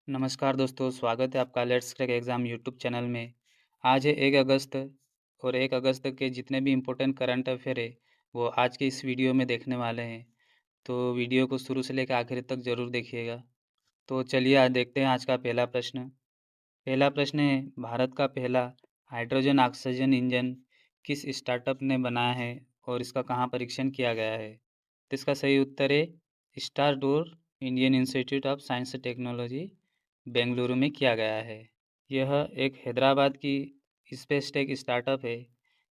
नमस्कार दोस्तों, स्वागत है आपका let's crack exam YouTube channel में। आज है 1 अगस्त और 1 अगस्त के जितने भी इम्पोर्टेंट करंट अफ़ेयर है, वो आज के इस वीडियो में देखने वाले हैं। तो वीडियो को शुरू से लेकर आखिर तक ज़रूर देखिएगा। तो चलिए आज देखते हैं आज का पहला प्रश्न। पहला प्रश्न है, भारत का पहला हाइड्रोजन ऑक्सीजन इंजन किस स्टार्टअप ने बनाया है और इसका कहाँ परीक्षण किया गया है? तो इसका सही उत्तर है स्टारडोर Indian Institute of Science and Technology Bengaluru में किया गया है। यह एक हैदराबाद की स्पेसटेक स्टार्टअप है।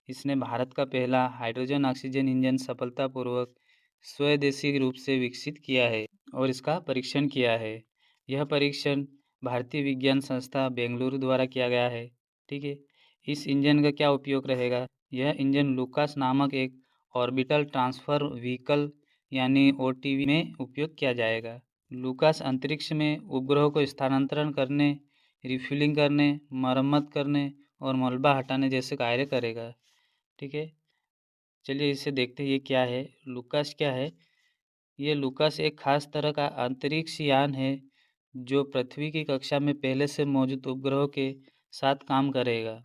इसने भारत का पहला हाइड्रोजन ऑक्सीजन इंजन सफलतापूर्वक स्वदेशी रूप से विकसित किया है और इसका परीक्षण किया है। यह परीक्षण भारतीय विज्ञान संस्था बेंगलुरु द्वारा किया गया है। ठीक है। इस इंजन का क्या उपयोग रहेगा? यह इंजन लूकास नामक एक ऑर्बिटल ट्रांसफर व्हीकल यानी ओटीवी में उपयोग किया जाएगा। लूकास अंतरिक्ष में उपग्रहों को स्थानांतरण करने, रिफ्यूलिंग करने, मरम्मत करने और मलबा हटाने जैसे कार्य करेगा। ठीक है। चलिए इसे देखते हैं ये क्या है। लूकास क्या है? ये लूकास एक खास तरह का अंतरिक्ष यान है जो पृथ्वी की कक्षा में पहले से मौजूद उपग्रहों के साथ काम करेगा।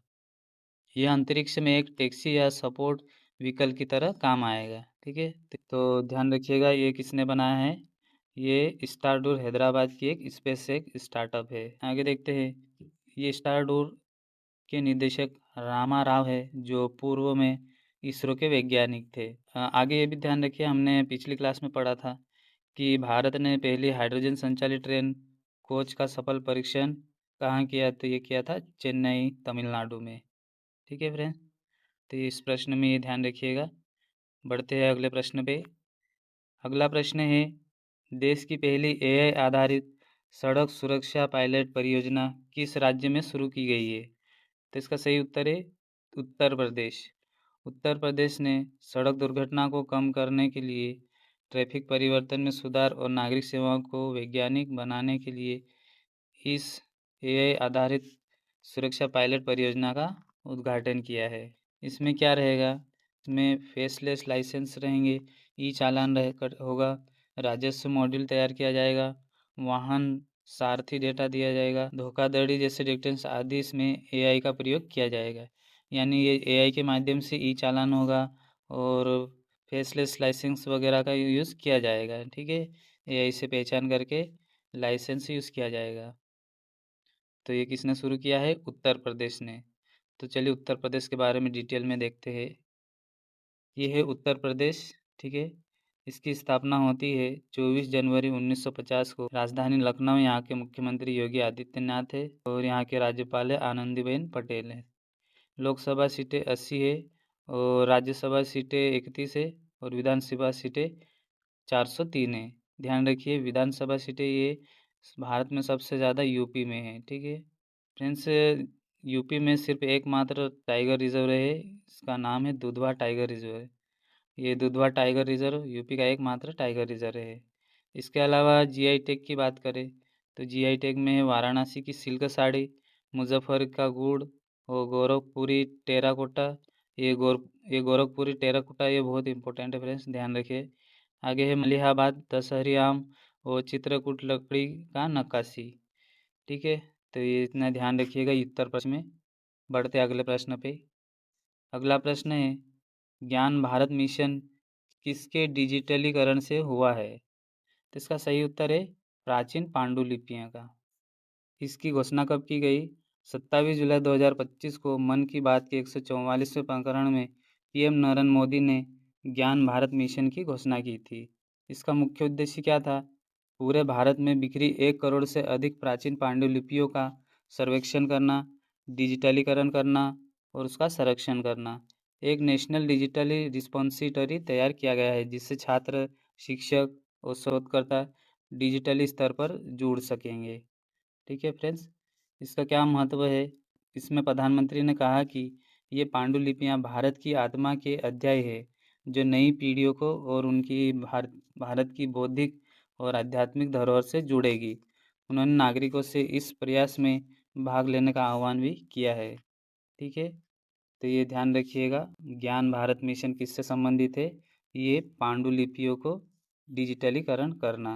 यह अंतरिक्ष में एक टैक्सी या सपोर्ट व्हीकल की तरह काम आएगा। ठीक है। तो ध्यान रखिएगा ये किसने बनाया है? ये स्टारडोर हैदराबाद की एक स्पेसएक्स स्टार्टअप है। आगे देखते हैं। ये स्टारडोर के निदेशक रामा राव है जो पूर्व में इसरो के वैज्ञानिक थे। आगे ये भी ध्यान रखिए, हमने पिछली क्लास में पढ़ा था कि भारत ने पहली हाइड्रोजन संचालित ट्रेन कोच का सफल परीक्षण कहाँ किया? तो ये किया था चेन्नई, तमिलनाडु में। ठीक है फ्रेंड। तो इस प्रश्न में ये ध्यान रखिएगा। बढ़ते हैं अगले प्रश्न पे। अगला प्रश्न है, देश की पहली एआई आधारित सड़क सुरक्षा पायलट परियोजना किस राज्य में शुरू की गई है? तो इसका सही उत्तर है उत्तर प्रदेश। उत्तर प्रदेश ने सड़क दुर्घटना को कम करने के लिए, ट्रैफिक परिवर्तन में सुधार और नागरिक सेवाओं को वैज्ञानिक बनाने के लिए इस एआई आधारित सुरक्षा पायलट परियोजना का उद्घाटन किया है। इसमें क्या रहेगा? इसमें फेसलेस लाइसेंस रहेंगे, ई चालान होगा, राजस्व मॉड्यूल तैयार किया जाएगा, वाहन सारथी डेटा दिया जाएगा, धोखाधड़ी जैसे डिटेक्शन आदि इसमें एआई का प्रयोग किया जाएगा। यानी ये एआई के माध्यम से ई चालान होगा और फेसलेस लाइसेंस वगैरह का यूज़ किया जाएगा। ठीक है। एआई से पहचान करके लाइसेंस यूज़ किया जाएगा। तो ये किसने शुरू किया है? उत्तर प्रदेश ने। तो चलिए उत्तर प्रदेश के बारे में डिटेल में देखते हैं। ये है उत्तर प्रदेश। ठीक है। इसकी स्थापना होती है 24 जनवरी 1950 को। राजधानी लखनऊ। यहाँ के मुख्यमंत्री योगी आदित्यनाथ है और यहाँ के राज्यपाल है आनंदीबेन पटेल है। लोकसभा सीटें 80 है और राज्यसभा सीटें 31 है और विधानसभा सीटें 403 है। ध्यान रखिए विधानसभा सीटें ये भारत में सबसे ज़्यादा यूपी में है। ठीक है फ्रेंड्स। यूपी में सिर्फ एकमात्र टाइगर रिजर्व है, इसका नाम है दुधवा टाइगर रिजर्व। ये दुधवा टाइगर रिजर्व यूपी का एकमात्र टाइगर रिजर्व है। इसके अलावा जीआई टैग की बात करें तो जीआई टैग में है वाराणसी की सिल्क साड़ी, मुजफ्फर का गुड़ और गोरखपुरी टेराकोटा। ये गोरखपुरी टेराकोटा ये बहुत इंपॉर्टेंट है फ्रेंड्स, ध्यान रखिए। आगे है मलिहाबाद दशहरी आम और चित्रकूट लकड़ी का नक्काशी। ठीक है। तो ये इतना ध्यान रखिएगा उत्तर प्रश्न में। बढ़ते अगले प्रश्न पे। अगला प्रश्न है, ज्ञान भारत मिशन किसके डिजिटलीकरण से हुआ है? तो इसका सही उत्तर है प्राचीन पांडुलिपियों का। इसकी घोषणा कब की गई? 27 जुलाई 2025 को मन की बात के 144वें प्रकरण में पीएम नरेंद्र मोदी ने ज्ञान भारत मिशन की घोषणा की थी। इसका मुख्य उद्देश्य क्या था? पूरे भारत में बिखरी 1 करोड़ से अधिक प्राचीन पांडुलिपियों का सर्वेक्षण करना, डिजिटलीकरण करना और उसका संरक्षण करना। एक नेशनल डिजिटली रिपोजिटरी तैयार किया गया है जिससे छात्र, शिक्षक और शोधकर्ता डिजिटली स्तर पर जुड़ सकेंगे। ठीक है फ्रेंड्स। इसका क्या महत्व है? इसमें प्रधानमंत्री ने कहा कि ये पांडुलिपियाँ भारत की आत्मा के अध्याय है जो नई पीढ़ियों को और उनकी भारत की बौद्धिक और आध्यात्मिक धरोहर से जुड़ेगी। उन्होंने नागरिकों से इस प्रयास में भाग लेने का आह्वान भी किया है। ठीक है। तो ये ध्यान रखिएगा ज्ञान भारत मिशन किससे संबंधित है? ये पांडुलिपियों को डिजिटलीकरण करना।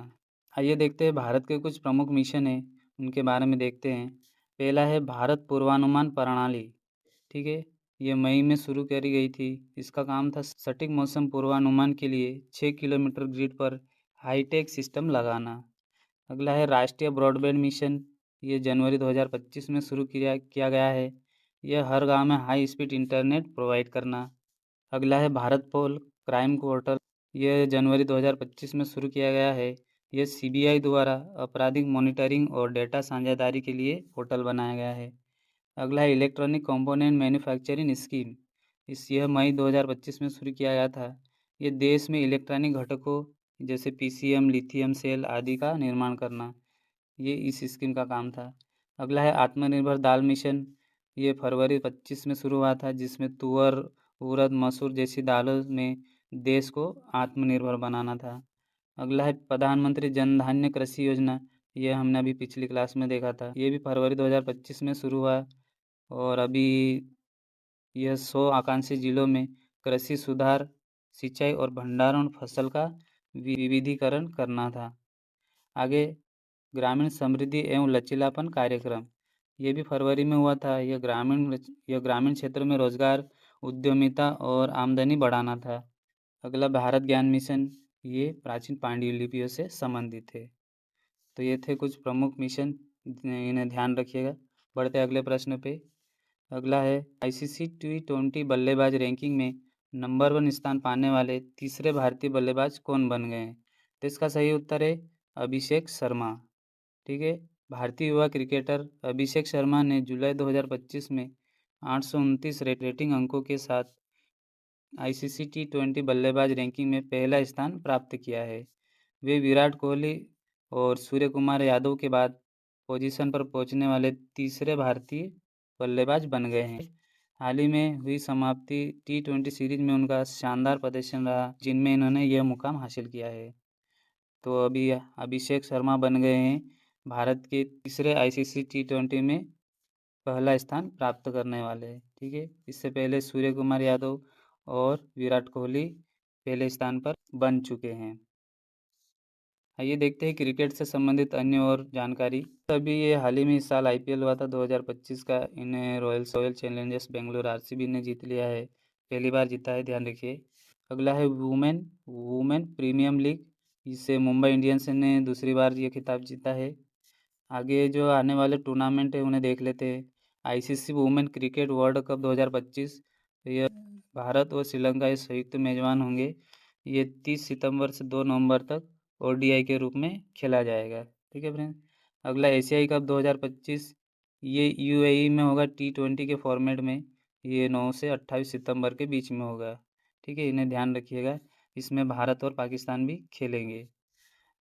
आइए देखते हैं भारत के कुछ प्रमुख मिशन हैं उनके बारे में देखते हैं। पहला है भारत पूर्वानुमान प्रणाली, ठीक है। ये मई में शुरू करी गई थी। इसका काम था सटीक मौसम पूर्वानुमान के लिए 6 किलोमीटर ग्रिड पर हाईटेक सिस्टम लगाना। अगला है राष्ट्रीय ब्रॉडबैंड मिशन। ये जनवरी 2025 में शुरू किया किया गया है। यह हर गांव में हाई स्पीड इंटरनेट प्रोवाइड करना। अगला है भारत पोल क्राइम पोर्टल। यह जनवरी 2025 में शुरू किया गया है। यह सीबीआई द्वारा आपराधिक मॉनिटरिंग और डेटा साझेदारी के लिए पोर्टल बनाया गया है। अगला है इलेक्ट्रॉनिक कंपोनेंट मैन्युफैक्चरिंग स्कीम। यह मई 2025 में शुरू किया गया था। ये देश में इलेक्ट्रॉनिक घटकों जैसे पीसीएम, लिथियम सेल आदि का निर्माण करना, ये इस स्कीम का काम था। अगला है आत्मनिर्भर दाल मिशन। ये फरवरी 25 में शुरू हुआ था, जिसमें तुअर, उड़द, मसूर जैसी दालों में देश को आत्मनिर्भर बनाना था। अगला है प्रधानमंत्री जन धान्य कृषि योजना। ये हमने अभी पिछली क्लास में देखा था। ये भी फरवरी 2025 में शुरू हुआ और अभी यह 100 आकांक्षी जिलों में कृषि सुधार, सिंचाई और भंडारण फसल का विविधीकरण करना था। आगे ग्रामीण समृद्धि एवं लचीलापन कार्यक्रम, ये भी फरवरी में हुआ था। यह ग्रामीण क्षेत्र में रोजगार, उद्यमिता और आमदनी बढ़ाना था। अगला भारत ज्ञान मिशन, ये प्राचीन पांडुलिपियों से संबंधित है। तो ये थे कुछ प्रमुख मिशन, इन्हें ध्यान रखिएगा। बढ़ते अगले प्रश्न पे। अगला है आईसीसी T20 बल्लेबाज रैंकिंग में नंबर 1 स्थान पाने वाले तीसरे भारतीय बल्लेबाज कौन बन गए हैं? तो इसका सही उत्तर है अभिषेक शर्मा, ठीक है। भारतीय युवा क्रिकेटर अभिषेक शर्मा ने जुलाई 2025 में 829 रेटिंग अंकों के साथ आईसीसी T20 बल्लेबाज रैंकिंग में पहला स्थान प्राप्त किया है। वे विराट कोहली और सूर्य कुमार यादव के बाद पोजीशन पर पहुंचने वाले तीसरे भारतीय बल्लेबाज बन गए हैं। हाल ही में हुई समाप्ति T20 सीरीज में उनका शानदार प्रदर्शन रहा, जिनमें इन्होंने यह मुकाम हासिल किया है। तो अभी अभिषेक शर्मा बन गए हैं भारत के तीसरे आईसीसी T20 में पहला स्थान प्राप्त करने वाले हैं, ठीक है। इससे पहले सूर्य कुमार यादव और विराट कोहली पहले स्थान पर बन चुके हैं। आइए देखते हैं क्रिकेट से संबंधित अन्य और जानकारी। तभी ये हाल ही में इस साल आईपीएल हुआ था 2025 का। इन्हें रॉयल चैलेंजर्स बेंगलुरु आरसीबी ने जीत लिया है, पहली बार जीता है, ध्यान रखिए। अगला है वुमेन प्रीमियम लीग। इससे मुंबई इंडियंस ने दूसरी बार ये खिताब जीता है। आगे जो आने वाले टूर्नामेंट है उन्हें देख लेते हैं। ICC women cricket world cup 2025, यह भारत और श्रीलंका ये संयुक्त मेजबान होंगे। ये 30 सितंबर से 2 नवंबर तक ओडीआई के रूप में खेला जाएगा, ठीक है फ्रेंड। अगला एशियाई कप 2025, ये यूएई में होगा T20 के फॉर्मेट में। ये 9 से 28 सितंबर के बीच में होगा, ठीक है। इन्हें ध्यान रखिएगा, इसमें भारत और पाकिस्तान भी खेलेंगे।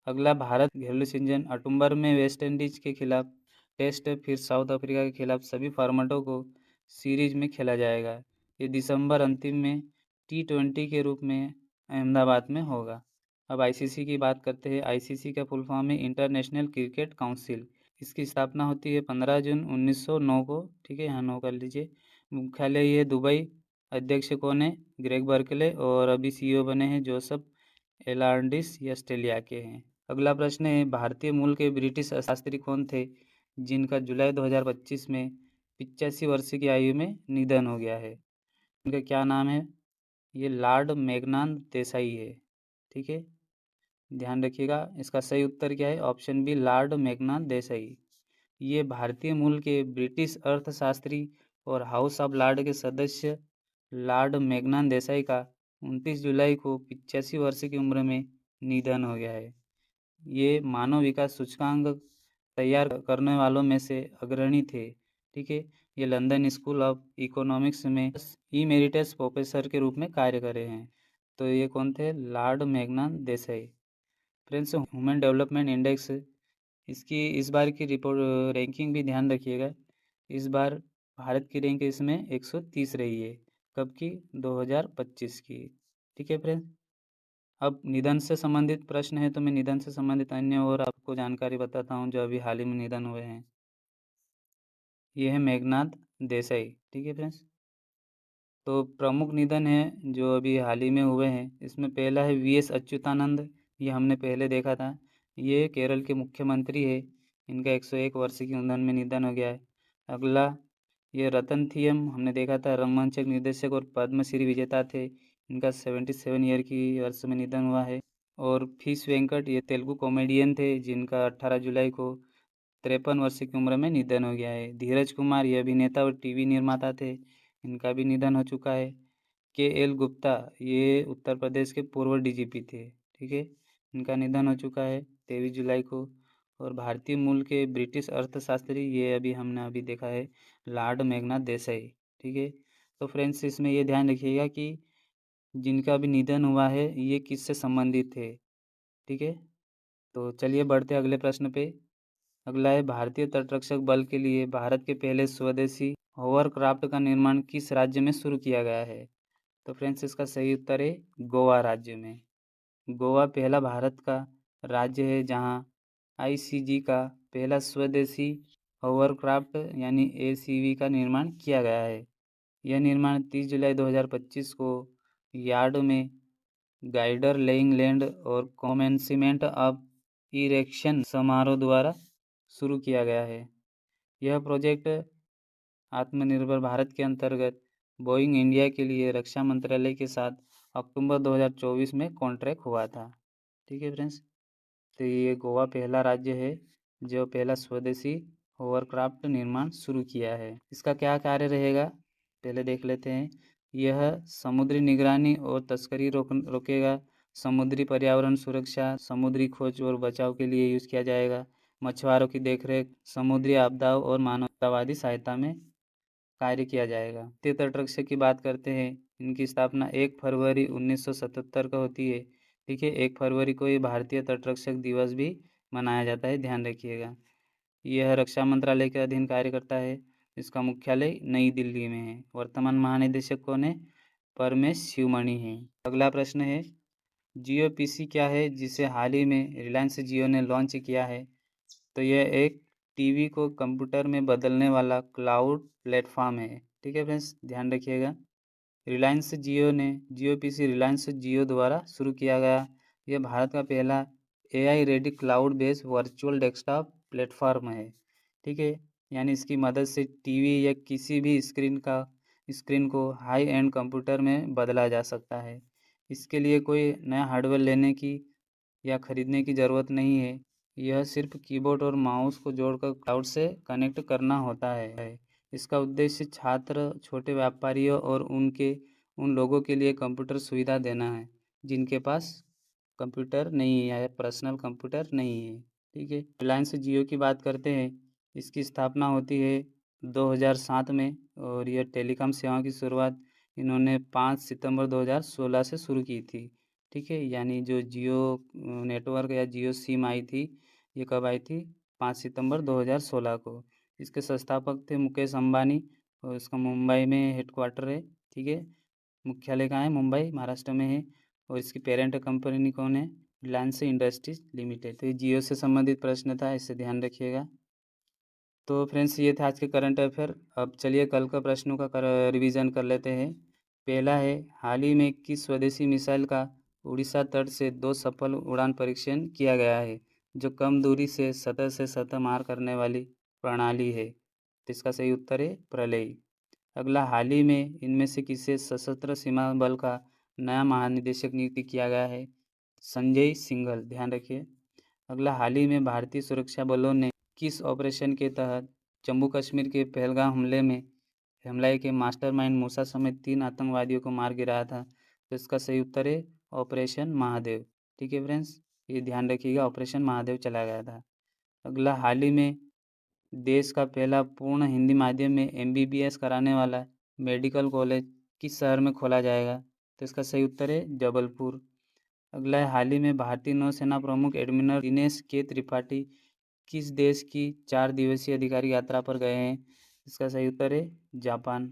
अगला भारत घरेलू सीजन अक्टूबर में वेस्ट इंडीज के खिलाफ टेस्ट, फिर साउथ अफ्रीका के खिलाफ सभी फॉर्मेटों को सीरीज में खेला जाएगा। ये दिसंबर अंतिम में T20 के रूप में अहमदाबाद में होगा। अब आईसीसी की बात करते हैं। आईसीसी का फुल फॉर्म है इंटरनेशनल क्रिकेट काउंसिल। इसकी स्थापना होती है 15 जून 1909 को, ठीक है, यहाँ 9 कर लीजिए। मुख्यालय ये दुबई। अध्यक्ष कौन है? Greg Berkeley. और अभी सीईओ बने हैं जोसेफ एलार्डिस, ये ऑस्ट्रेलिया के हैं। अगला प्रश्न है भारतीय मूल के ब्रिटिश शास्त्री कौन थे जिनका जुलाई 2025 में 85 वर्ष की आयु में निधन हो गया है? उनका क्या नाम है? ये लॉर्ड मेघनाद देसाई है, ठीक है, ध्यान रखिएगा। इसका सही उत्तर क्या है? Option B, lord Meghnad Desai. ये भारतीय मूल के ब्रिटिश अर्थशास्त्री और हाउस ऑफ लॉर्ड के सदस्य लॉर्ड मेघनाद देसाई का 29 जुलाई को 85 वर्ष की उम्र में निधन हो गया है। ये मानव विकास सूचकांक तैयार करने वालों में से अग्रणी थे, ठीक है। ये लंदन स्कूल ऑफ इकोनॉमिक्स में इमेरिटस प्रोफेसर के रूप में कार्य करे हैं। तो ये कौन थे? Lord Meghnad Desai. Friends, human development index, इसकी इस बार की रिपोर्ट रैंकिंग भी ध्यान रखिएगा। इस बार भारत की रैंक इसमें 130 रही है। कब की? 2025 की, ठीक है फ्रेंड्स। अब निधन से संबंधित प्रश्न है, तो मैं निधन से संबंधित अन्य और आपको जानकारी बताता हूँ जो अभी हाल ही में निधन हुए हैं। ये है मेघनाद देसाई, ठीक है फ्रेंड्स। तो प्रमुख निधन है जो अभी हाल ही में हुए हैं, इसमें पहला है वीएस अच्युतानंद। ये हमने पहले देखा था। ये केरल के मुख्यमंत्री है। इनका 101 वर्ष की उम्र में निधन हो गया है। अगला ये रतन हमने देखा था, रंगमंच निर्देशक और पद्मश्री विजेता थे। इनका 77 ईयर की वर्ष में निधन हुआ है। और फिश वेंकट ये तेलुगु कॉमेडियन थे, जिनका 18 जुलाई को 53 वर्ष की उम्र में निधन हो गया है। धीरज कुमार ये अभिनेता और टीवी निर्माता थे, इनका भी निधन हो चुका है। KL गुप्ता ये उत्तर प्रदेश के पूर्व DGP थे, ठीक है, इनका निधन हो चुका है 23 जुलाई को। और भारतीय मूल के ब्रिटिश अर्थशास्त्री ये हमने अभी देखा है, लॉर्ड मेघनाथ देसाई, ठीक है। तो फ्रेंड्स, इसमें ये ध्यान रखिएगा कि जिनका भी निधन हुआ है ये किससे संबंधित थे, ठीक है। तो चलिए बढ़ते अगले प्रश्न पे। अगला है, भारतीय तटरक्षक बल के लिए भारत के पहले स्वदेशी होवरक्राफ्ट का निर्माण किस राज्य में शुरू किया गया है? तो फ्रेंड्स, इसका सही उत्तर है गोवा राज्य में। गोवा पहला भारत का राज्य है जहां ICG का पहला स्वदेशी होवरक्राफ्ट यानी ACV का निर्माण किया गया है। यह निर्माण 30 जुलाई 2025 को यार्ड में गाइडर लेइंग लैंड और कॉमेंसमेंट ऑफ इरेक्शन समारोह द्वारा शुरू किया गया है। यह प्रोजेक्ट आत्मनिर्भर भारत के अंतर्गत बोइंग इंडिया के लिए रक्षा मंत्रालय के साथ अक्टूबर 2024 में कॉन्ट्रैक्ट हुआ था, ठीक है फ्रेंड्स। तो ये गोवा पहला राज्य है जो पहला स्वदेशी होवरक्राफ्ट निर्माण शुरू किया है। इसका क्या कार्य रहेगा, पहले देख लेते हैं। यह समुद्री निगरानी और तस्करी रोकेगा, समुद्री पर्यावरण सुरक्षा, समुद्री खोज और बचाव के लिए यूज़ किया जाएगा, मछुआरों की देखरेख, समुद्री आपदाओं और मानवतावादी सहायता में कार्य किया जाएगा। भारतीय तटरक्षक की बात करते हैं, इनकी स्थापना 1 फरवरी 1977 को होती है, ठीक है। 1 फरवरी को ये भारतीय तटरक्षक दिवस भी मनाया जाता है, ध्यान रखिएगा। यह रक्षा मंत्रालय के अधीन कार्य करता है। इसका मुख्यालय नई दिल्ली में है। वर्तमान महानिदेशक कौन है? परमेश शिवमणि है। अगला प्रश्न है, जियो PC क्या है जिसे हाल ही में रिलायंस जियो ने लॉन्च किया है? तो यह एक टीवी को कंप्यूटर में बदलने वाला क्लाउड प्लेटफॉर्म है, ठीक है फ्रेंड्स, ध्यान रखिएगा। रिलायंस जियो ने जियो PC रिलायंस जियो द्वारा शुरू किया गया। यह भारत का पहला AI ready cloud based virtual desktop platform है, ठीक है। यानी इसकी मदद से टीवी या किसी भी स्क्रीन को हाई एंड कंप्यूटर में बदला जा सकता है। इसके लिए कोई नया हार्डवेयर लेने की या खरीदने की ज़रूरत नहीं है। यह सिर्फ कीबोर्ड और माउस को जोड़कर क्लाउड से कनेक्ट करना होता है। इसका उद्देश्य छात्र, छोटे व्यापारियों और उन लोगों के लिए कंप्यूटर सुविधा देना है जिनके पास कंप्यूटर नहीं है या पर्सनल कंप्यूटर नहीं है, ठीक है। रिलायंस जियो की बात करते हैं, इसकी स्थापना होती है 2007 में और यह टेलीकॉम सेवा की शुरुआत इन्होंने 5 सितंबर 2016 से शुरू की थी, ठीक है। यानी जो जियो नेटवर्क या जियो सिम आई थी, ये कब आई थी? 5 सितंबर 2016 को। इसके संस्थापक थे मुकेश अंबानी और इसका मुंबई में हेडक्वार्टर है, ठीक है। मुख्यालय कहाँ है? मुंबई, महाराष्ट्र में है। और इसकी पेरेंट कंपनी कौन है? Reliance industries limited. तो ये जियो से संबंधित प्रश्न था, इसे ध्यान रखिएगा। तो फ्रेंड्स, ये था आज के करंट अफेयर। अब चलिए कल का प्रश्नों का रिवीजन कर लेते हैं। पहला है, हाल ही में किस स्वदेशी मिसाइल का उड़ीसा तट से 2 सफल उड़ान परीक्षण किया गया है जो कम दूरी से सतह मार करने वाली प्रणाली है? तो इसका सही उत्तर है प्रलय। अगला, हाल ही में इनमें से किसे सशस्त्र सीमा बल का नया महानिदेशक नियुक्त किया गया है? संजय सिंघल, ध्यान रखिए। अगला, हाल ही में भारतीय सुरक्षा बलों ने किस ऑपरेशन के तहत जम्मू कश्मीर के पहलगाम हमले के मास्टरमाइंड मूसा समेत 3 आतंकवादियों को मार गिराया था? तो इसका सही उत्तर है ऑपरेशन महादेव, ठीक है फ्रेंड्स, ये ध्यान रखिएगा, ऑपरेशन महादेव चलाया गया था। अगला, हाल ही में देश का पहला पूर्ण हिंदी माध्यम में MBBS कराने वाला मेडिकल कॉलेज किस शहर में खोला जाएगा? तो इसका सही उत्तर है जबलपुर। अगला है, हाल ही में भारतीय नौसेना प्रमुख एडमिरल दिनेश के त्रिपाठी किस देश की 4 दिवसीय अधिकारी यात्रा पर गए हैं? इसका सही उत्तर है जापान।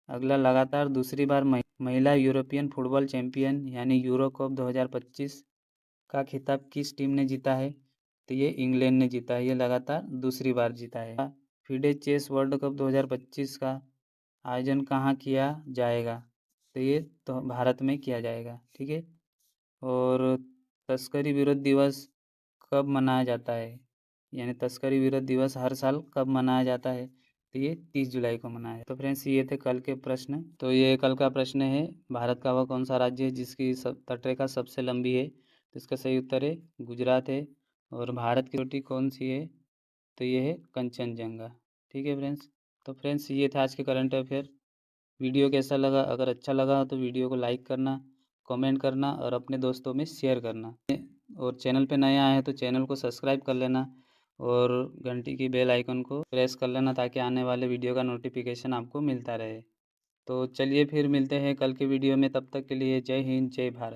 अगला, लगातार दूसरी बार महिला यूरोपियन फुटबॉल चैंपियन यानी यूरो कप 2025 का खिताब किस टीम ने जीता है? तो ये इंग्लैंड ने जीता है, ये लगातार दूसरी बार जीता है। फिडे चेस वर्ल्ड कप 2025 का आयोजन कहाँ किया जाएगा? तो ये तो भारत में किया जाएगा, ठीक है। और तस्करी विरोध दिवस कब मनाया जाता है? यानी तस्करी विरोध दिवस हर साल कब मनाया जाता है? तो ये 30 जुलाई को मनाया। तो फ्रेंड्स ये थे कल के प्रश्न। तो ये कल का प्रश्न है, भारत का वह कौन सा राज्य है जिसकी तटरेखा सबसे लंबी है? तो इसका सही उत्तर है गुजरात है। और भारत की चोटी कौन सी है? तो ये है कंचनजंगा। ठीक है फ्रेंड्स। तो फ्रेंड्स ये था आज के करंट अफेयर। वीडियो कैसा लगा? अगर अच्छा लगा तो वीडियो को लाइक करना, कमेंट करना और अपने दोस्तों में शेयर करना। और चैनल पे नए आए हैं तो चैनल को सब्सक्राइब कर लेना और घंटी की बेल आइकन को प्रेस कर लेना ताकि आने वाले वीडियो का नोटिफिकेशन आपको मिलता रहे। तो चलिए फिर मिलते हैं कल के वीडियो में, तब तक के लिए जय हिंद जय भारत।